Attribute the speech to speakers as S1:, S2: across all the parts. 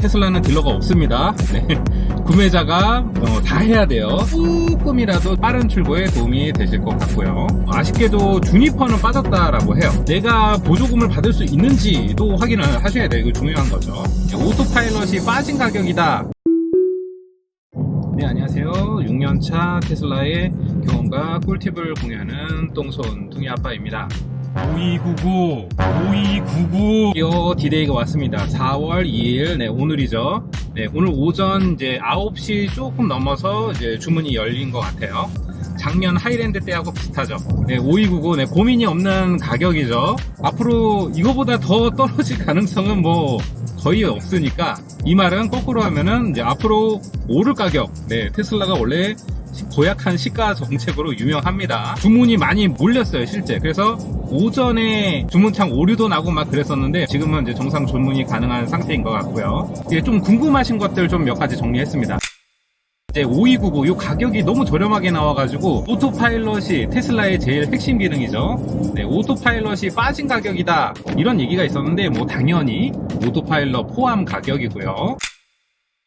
S1: 테슬라는 딜러가 없습니다. 네. 구매자가 다 해야 돼요. 조금이라도 빠른 출고에 도움이 되실 것 같고요. 아쉽게도 주니퍼는 빠졌다라고 해요. 내가 보조금을 받을 수 있는지도 확인을 하셔야 돼요. 이거 중요한 거죠. 오토파일럿이 빠진 가격이다. 네, 안녕하세요. 6년차 테슬라의 경험과 꿀팁을 공유하는 똥손 둥이 아빠입니다. 5299 기어 디데이가 왔습니다. 4월 2일, 네, 오늘이죠. 네, 오늘 오전 이제 9시 조금 넘어서 이제 주문이 열린 것 같아요. 작년 하이랜드 때하고 비슷하죠. 네, 5299, 네, 고민이 없는 가격이죠. 앞으로 이거보다 더 떨어질 가능성은 뭐 거의 없으니까, 이 말은 거꾸로 하면은 이제 앞으로 오를 가격. 네, 테슬라가 원래 고약한 시가 정책으로 유명합니다. 주문이 많이 몰렸어요, 실제. 그래서 오전에 주문창 오류도 나고 막 그랬었는데, 지금은 이제 정상 주문이 가능한 상태인 것 같고요. 이제 좀 궁금하신 것들 좀 몇 가지 정리했습니다. 이제 5299, 이 가격이 너무 저렴하게 나와가지고 오토파일럿이 테슬라의 제일 핵심 기능이죠. 네, 오토파일럿이 빠진 가격이다, 이런 얘기가 있었는데, 뭐 당연히 오토파일럿 포함 가격이고요.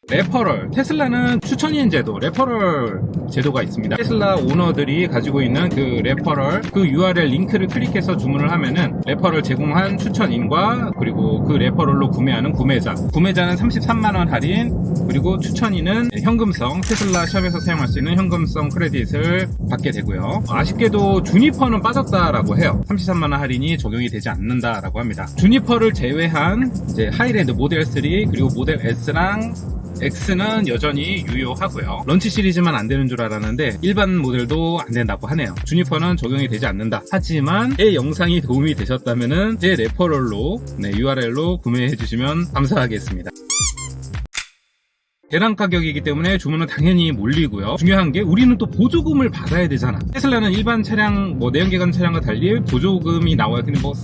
S1: 레퍼럴, 테슬라는 추천인 제도, 레퍼럴 제도가 있습니다. 테슬라 오너들이 가지고 있는 그 레퍼럴, 그 URL 링크를 클릭해서 주문을 하면은 레퍼럴 제공한 추천인과 그리고 그 레퍼럴로 구매하는 구매자는 33만원 할인, 그리고 추천인은 현금성, 테슬라 샵에서 사용할 수 있는 현금성 크레딧을 받게 되고요. 아쉽게도 주니퍼는 빠졌다라고 해요. 33만원 할인이 적용이 되지 않는다라고 합니다. 주니퍼를 제외한 이제 하이랜드 모델 3 그리고 모델 S랑 X는 여전히 유효하고요. 런치 시리즈만 안 되는 줄 알았는데 일반 모델도 안 된다고 하네요. 주니퍼는 적용이 되지 않는다. 하지만 제 영상이 도움이 되셨다면은 제 레퍼럴로, 네, URL로 구매해 주시면 감사하겠습니다. 대량 가격이기 때문에 주문은 당연히 몰리고요. 중요한 게 우리는 또 보조금을 받아야 되잖아. 테슬라는 일반 차량, 뭐 내연기관 차량과 달리 보조금이 나와요. 근데 뭐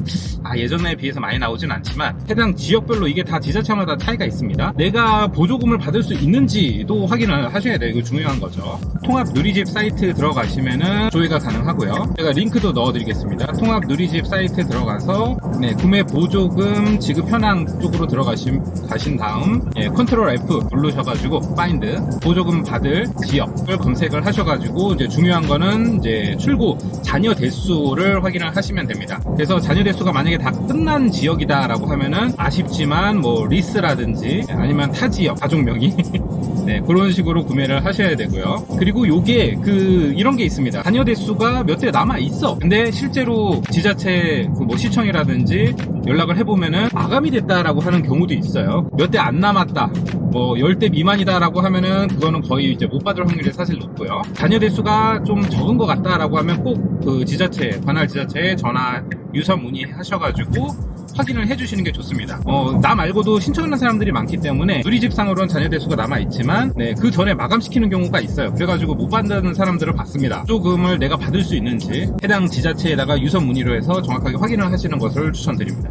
S1: 예전에 비해서 많이 나오진 않지만 해당 지역별로 이게 다 지자체마다 차이가 있습니다. 내가 보조금을 받을 수 있는지도 확인을 하셔야 돼요. 이거 중요한 거죠. 통합 누리집 사이트 들어가시면은 조회가 가능하고요. 제가 링크도 넣어드리겠습니다. 통합 누리집 사이트 들어가서, 네, 구매 보조금 지급 현황 쪽으로 가신 다음, 예, 컨트롤 F 누르셔가지고 파인드 보조금 받을 지역을 검색을 하셔가지고, 이제 중요한 거는 이제 출고 잔여 대수를 확인을 하시면 됩니다. 그래서 잔여 대수가 만약에 다 끝난 지역이다라고 하면은 아쉽지만 뭐 리스라든지 아니면 타 지역 가족 명의 네, 그런 식으로 구매를 하셔야 되고요. 그리고 요게 이런 게 있습니다. 잔여 대수가 몇 대 남아 있어. 근데 실제로 지자체 뭐 시청이라든지 연락을 해보면은 마감이 됐다라고 하는 경우도 있어요. 몇 대 안 남았다, 뭐 10대 미만이다라고 하면은 그거는 거의 이제 못 받을 확률이 사실 높고요. 잔여 대수가 좀 적은 것 같다라고 하면 꼭 그 지자체, 관할 지자체에 전화 유선 문의하셔가지고 확인을 해주시는 게 좋습니다. 나 말고도 신청하는 사람들이 많기 때문에 누리집상으로는 잔여 대수가 남아있지만, 네, 그 전에 마감시키는 경우가 있어요. 그래가지고 못 받는 사람들을 받습니다. 조금을 내가 받을 수 있는지 해당 지자체에다가 유선 문의로 해서 정확하게 확인을 하시는 것을 추천드립니다.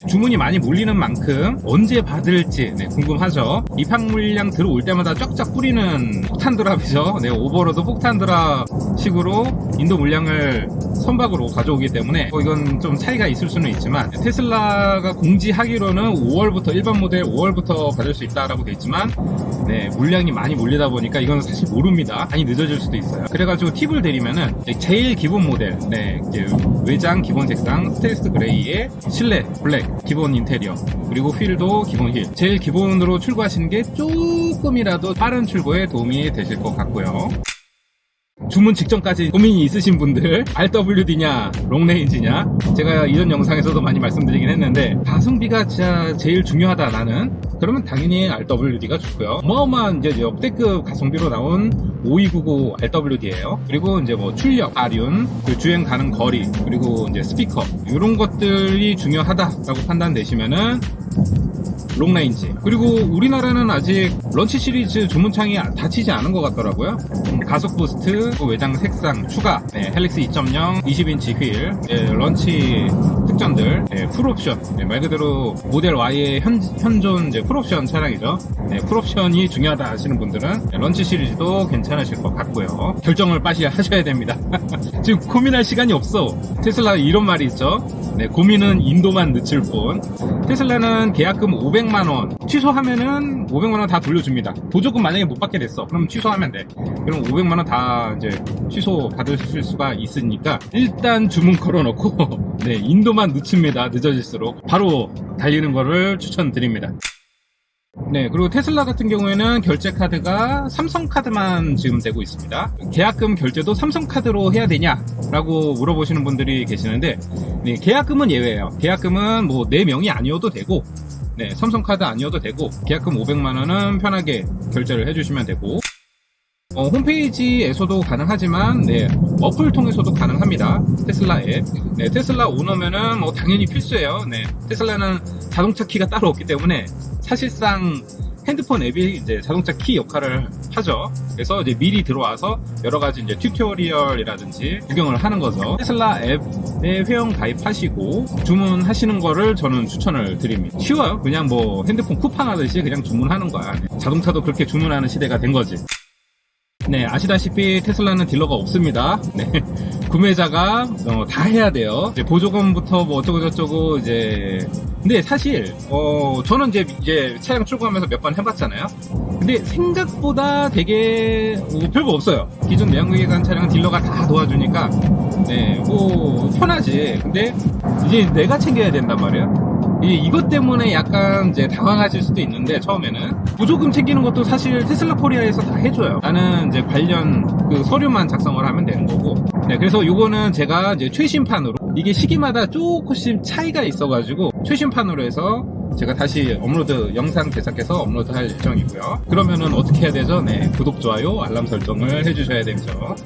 S1: 주문이 많이 몰리는 만큼 언제 받을지, 네, 궁금하죠. 입항 물량 들어올 때마다 쫙쫙 뿌리는 폭탄 드랍이죠. 네, 오버로드 폭탄 드랍 식으로 인도 물량을 선박으로 가져오기 때문에 이건 좀 차이가 있을 수는 있지만, 테슬라가 공지하기로는 5월부터 일반 모델 5월부터 받을 수 있다라고 돼 있지만, 네, 물량이 많이 몰리다 보니까 이건 사실 모릅니다. 많이 늦어질 수도 있어요. 그래가지고 팁을 드리면은 제일 기본 모델, 네, 이제 외장 기본 색상 스테인리스 그레이에 실내 블랙 기본 인테리어, 그리고 휠도 기본 휠, 제일 기본으로 출고하시는 게 조금이라도 빠른 출고에 도움이 되실 것 같고요. 주문 직전까지 고민이 있으신 분들, RWD냐 롱레인지냐, 제가 이전 영상에서도 많이 말씀드리긴 했는데, 가성비가 진짜 제일 중요하다 나는, 그러면 당연히 RWD가 좋고요. 어마어마한 이제 역대급 가성비로 나온 5299 RWD예요. 그리고 이제 뭐 출력, 아륜, 그 주행 가는 거리, 그리고 이제 스피커, 이런 것들이 중요하다라고 판단되시면은 롱레인지. 그리고 우리나라는 아직 런치 시리즈 주문창이 닫히지 않은 것 같더라고요. 가속 부스트, 외장 색상 추가, 네, 헬릭스 2.0 20인치 휠, 네, 런치 특전들, 네, 풀옵션, 네, 말 그대로 모델 Y의 현존 이제 풀옵션 차량이죠. 네, 풀옵션이 중요하다 하시는 분들은 런치 시리즈도 괜찮으실 것 같고요. 결정을 빨리 하셔야 됩니다. 지금 고민할 시간이 없어. 테슬라 이런 말이 있죠. 네, 고민은 인도만 늦출 뿐. 테슬라는 계약금 500만 500만 원 취소하면은 500만 원 다 돌려줍니다. 보조금 만약에 못 받게 됐어, 그럼 취소하면 돼. 그럼 500만 원 다 이제 취소 받으실 수가 있으니까 일단 주문 걸어놓고 네, 인도만 늦춥니다. 늦어질수록 바로 달리는 거를 추천드립니다. 네, 그리고 테슬라 같은 경우에는 결제 카드가 삼성카드만 지금 되고 있습니다. 계약금 결제도 삼성카드로 해야 되냐라고 물어보시는 분들이 계시는데, 네, 계약금은 예외예요. 계약금은 뭐 내 명이 아니어도 되고, 네, 삼성카드 아니어도 되고, 계약금 500만원은 편하게 결제를 해주시면 되고, 홈페이지에서도 가능하지만, 네, 어플 통해서도 가능합니다. 테슬라 앱. 네, 테슬라 오너면은 뭐 당연히 필수예요. 네, 테슬라는 자동차 키가 따로 없기 때문에 사실상 핸드폰 앱이 이제 자동차 키 역할을 하죠. 그래서 이제 미리 들어와서 여러 가지 이제 튜토리얼이라든지 구경을 하는 거죠. 테슬라 앱에 회원 가입하시고 주문하시는 거를 저는 추천을 드립니다. 쉬워요. 그냥 뭐 핸드폰 쿠팡 하듯이 그냥 주문하는 거야. 자동차도 그렇게 주문하는 시대가 된 거지. 네, 아시다시피 테슬라는 딜러가 없습니다. 네, 구매자가 다 해야 돼요. 이제 보조금부터 뭐 어쩌고 저쩌고 이제. 근데 사실 저는 이제 차량 출고하면서 몇 번 해봤잖아요. 근데 생각보다 되게 별거 없어요. 기존 내연기관 차량은 딜러가 다 도와주니까 네, 뭐 편하지. 근데 이제 내가 챙겨야 된단 말이에요. 이것 때문에 약간 이제 당황하실 수도 있는데, 처음에는 보조금 챙기는 것도 사실 테슬라 코리아에서 다 해줘요. 나는 이제 관련 그 서류만 작성을 하면 되는 거고. 네, 그래서 요거는 제가 이제 최신판으로, 이게 시기마다 조금씩 차이가 있어가지고 최신판으로 해서 제가 다시 영상 제작해서 업로드할 예정이고요. 그러면은 어떻게 해야 되죠? 네, 구독, 좋아요, 알람 설정을 해주셔야 되죠.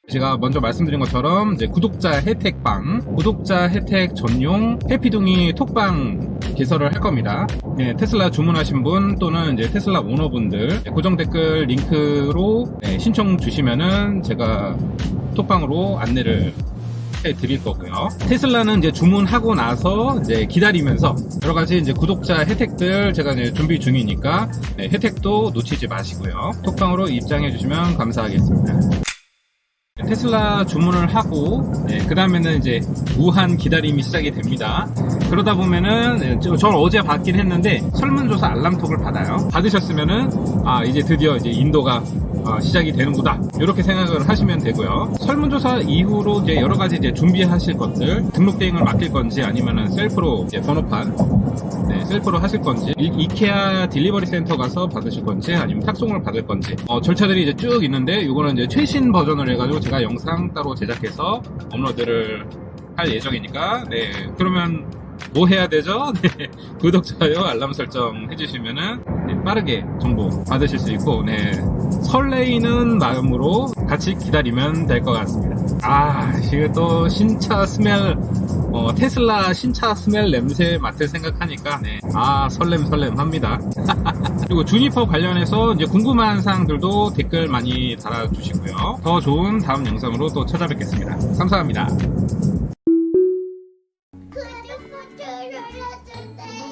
S1: 제가 먼저 말씀드린 것처럼 이제 구독자 혜택 전용 해피둥이 톡방 개설을 할 겁니다. 네, 테슬라 주문하신 분 또는 이제 테슬라 오너분들 고정 댓글 링크로 신청 주시면은 제가 톡방으로 안내를 해드릴 거고요. 테슬라는 이제 주문하고 나서 이제 기다리면서 여러 가지 이제 구독자 혜택들 제가 이제 준비 중이니까 혜택도 놓치지 마시고요. 톡방으로 입장해 주시면 감사하겠습니다. 테슬라 주문을 하고 그 다음에는 이제 무한 기다림이 시작이 됩니다. 그러다 보면은 저는 어제 받긴 했는데 설문조사 알람톡을 받아요. 받으셨으면은 이제 드디어 이제 인도가 시작이 되는구나, 이렇게 생각을 하시면 되고요. 설문조사 이후로 이제 여러 가지 이제 준비하실 것들, 등록 대행을 맡길 건지 아니면은 셀프로 이제 번호판 셀프로 하실 건지, 이케아 딜리버리 센터 가서 받으실 건지 아니면 탁송을 받을 건지 절차들이 이제 쭉 있는데, 이거는 이제 최신 버전을 해가지고 제가 영상 따로 제작해서 업로드를 할 예정이니까, 네, 그러면 뭐 해야 되죠? 네, 구독, 좋아요, 알람 설정 해주시면은 빠르게 정보 받으실 수 있고, 설레이는 마음으로 같이 기다리면 될 것 같습니다. 이게 또 신차 스멜, 테슬라 신차 스멜 냄새 맡을 생각하니까 설렘합니다. 그리고 주니퍼 관련해서 이제 궁금한 사항들도 댓글 많이 달아주시고요. 더 좋은 다음 영상으로 또 찾아뵙겠습니다. 감사합니다.
S2: 구독 버튼을 눌러주세요.